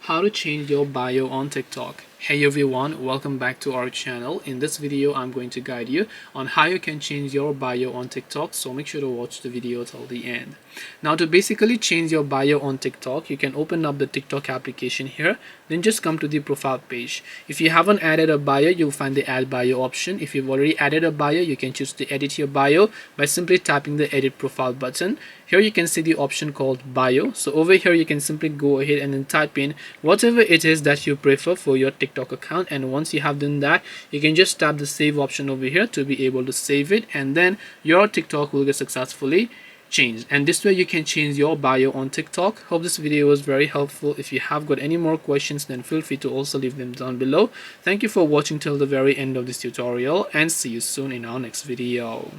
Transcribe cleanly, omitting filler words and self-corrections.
How to change your bio on TikTok. Hey everyone, welcome back to our channel. In this video, I'm going to guide you on how you can change your bio on TikTok, so make sure to watch the video till the end. Now, to basically change your bio on TikTok, you can open up the TikTok application here, then just come to the profile page. If you haven't added a bio, you'll find the add bio option. If you've already added a bio, you can choose to edit your bio by simply tapping the edit profile button. Here you can see the option called bio. So over here you can simply go ahead and then type in whatever it is that you prefer for your TikTok account, and once you have done that, you can just tap the save option over here to be able to save it, and then your TikTok will get successfully changed. And this way you can change your bio on TikTok. Hope this video was very helpful. If you have got any more questions, then feel free to also leave them down below. Thank you for watching till the very end of this tutorial, and see you soon in our next video.